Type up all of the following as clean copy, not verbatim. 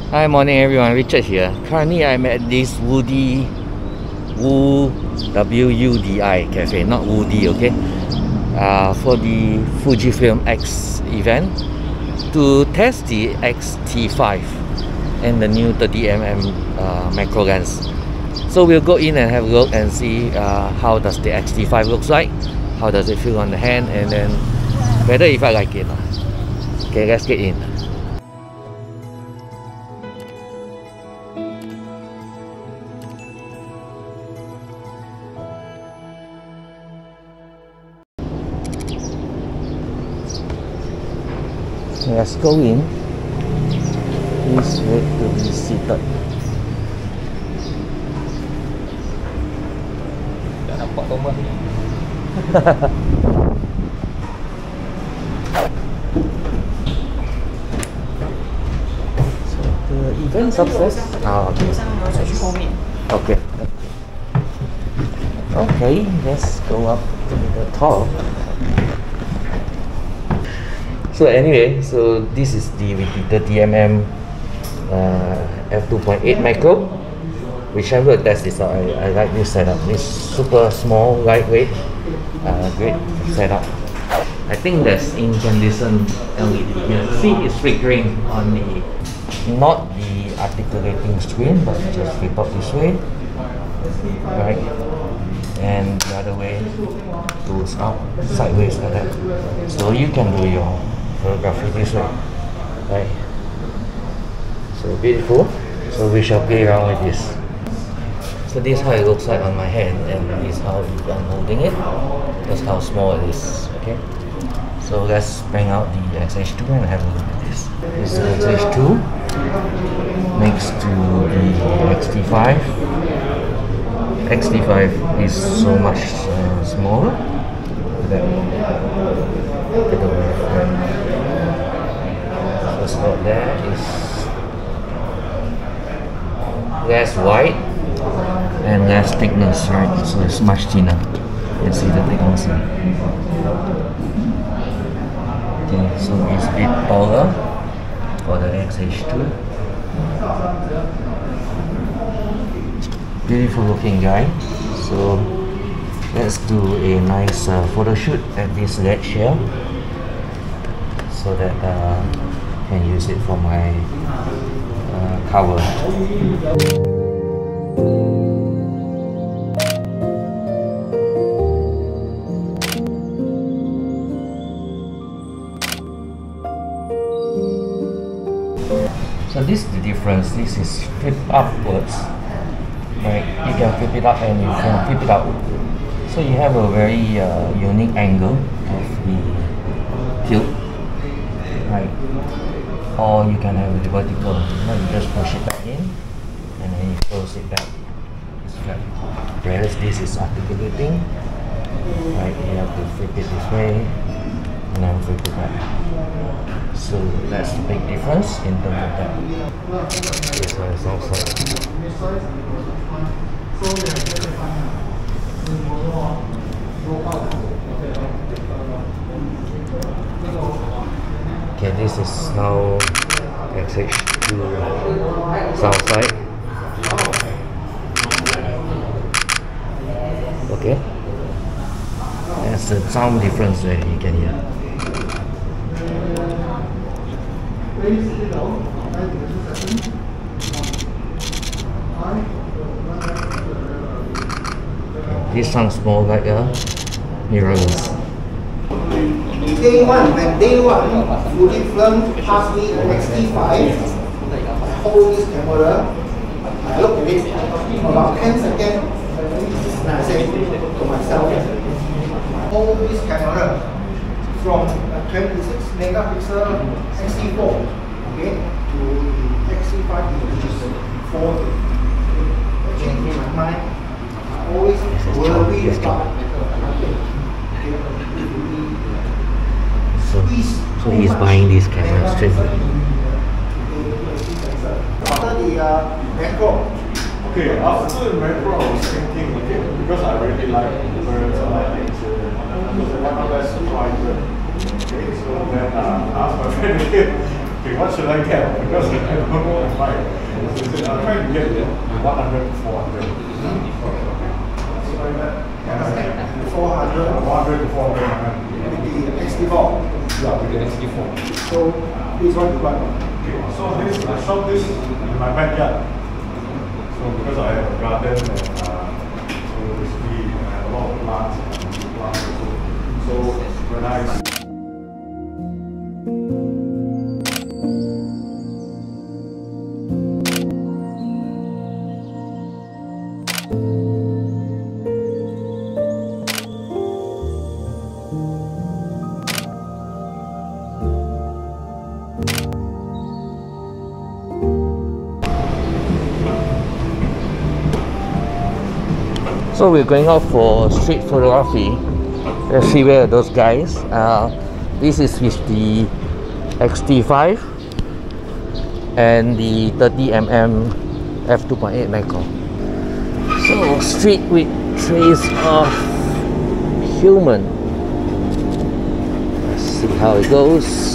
Hi, morning everyone, Richard here. Currently I'm at this Wudi W-U-D-I cafe, not Woody, okay? For the Fujifilm X event to test the X T5 and the new 30mm macro lens. So we'll go in and have a look and see how does the X T5 looks like, how does it feel on the hand, and then whether if I like it. Okay, let's get in. Let's go in. Please wait to be seated. Tak nampak Thomas ni. So the event success. Okay. Okay, let's go up to the top. So anyway, so this is the 30mm f2.8 macro, which I will test this out. I like this setup. It's super small, lightweight, great setup. I think there's incandescent LED. You see it's flickering on the, not the articulating screen, but just flip up this way, right? And the other way goes up sideways like that. So you can do your photography this way, right? So beautiful. So we shall play around with this. So this is how it looks like on my hand, and this is how I'm holding it. That's how small it is. Okay. So let's bring out the XH2 and have a look at this. This is XH2 next to the X-T5. X-T5 is so much smaller. First note there is less wide and less thickness, right? So it's much thinner. You can see the thickness here. Okay, so it's a bit taller for the XH2. Beautiful looking guy. So let's do a nice photo shoot at this ledge here, so that I can use it for my cover. So this is the difference. This is flip upwards. Right, you can flip it up and you can flip it out. So you have a very unique angle of the tilt, right? Or you can have the vertical. You just push it back in and then you close it back. It's flat. Whereas this is articulating, right? You have to flip it this way and then flip it back. So that's the big difference in terms of that. This one is also. Okay, this is now XH2 south side. Okay, there's the sound difference there you can hear. This sounds more like a mirrorless. Day one, Fujifilm passed me an X T5. I hold this camera, I look at it about 10 seconds, and I say to myself, hold this camera from a 26 megapixel X T4, okay, to the X T5, which is 40. It changed my mind. I always worry about nothing. So he's buying these cameras straight away. After the macro. Okay, after the macro, I was thinking, okay, because I really like birds, I like nature, so why not let's try it. Okay, so then I asked my friend again, okay, what should I get? Because I don't know what to buy. So I said, I'll try to get 100 to 400. Yeah, 400 100 to 400. with the X-T4. Yeah, with the X-T4. So this one you buy. Okay, so this, I shot this in my backyard. So because I have a garden and so basically I have a lot of plants also. So when I So we're going out for street photography. Let's see where are those guys. This is with the X-T5 and the 30mm f2.8 macro. So street with trace of human. Let's see how it goes.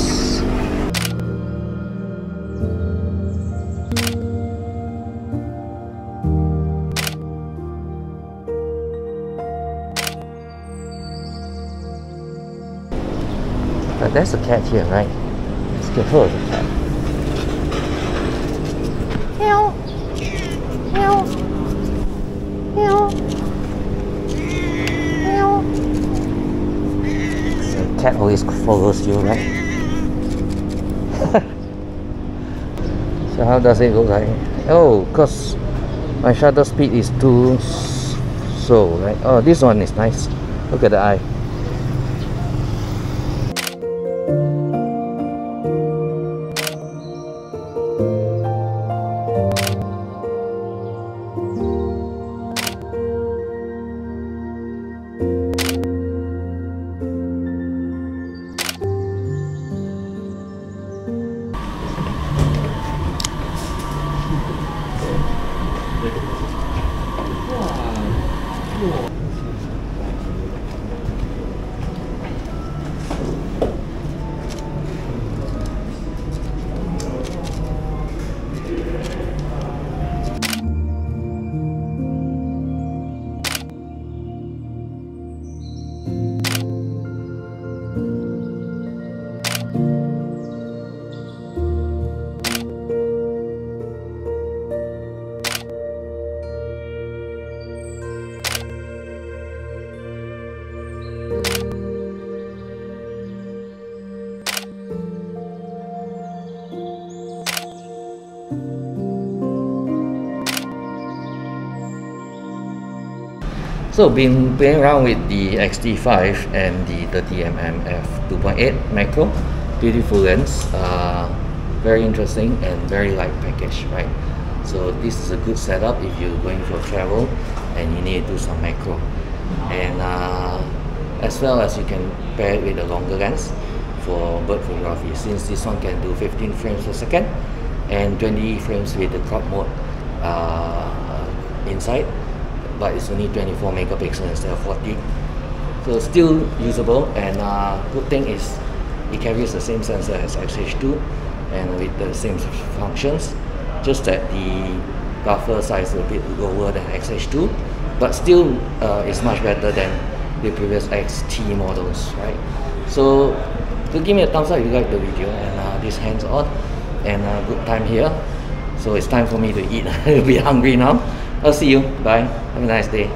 There's a cat here, right? Let's get hold of the cat. Meow. Meow. Meow. Meow. The cat always follows you, right? So how does it look like? Oh, because my shutter speed is too slow, right? Oh, this one is nice. Look at the eye. So been playing around with the X-T5 and the 30mm f2.8 macro. Beautiful lens, very interesting and very light package, right? So this is a good setup if you're going for travel and you need to do some macro. And as well as you can pair it with a longer lens for bird photography, since this one can do 15 frames per second and 20 frames with the crop mode inside, but it's only 24 megapixels instead of 40. So still usable, and good thing is it carries the same sensor as XH2 and with the same functions, just that the buffer size is a bit lower than XH2, but still it's much better than the previous XT models, right? So do give me a thumbs up if you like the video, and this hands on, and good time here. So it's time for me to eat. I'll be hungry now. I'll see you. Bye. Have a nice day.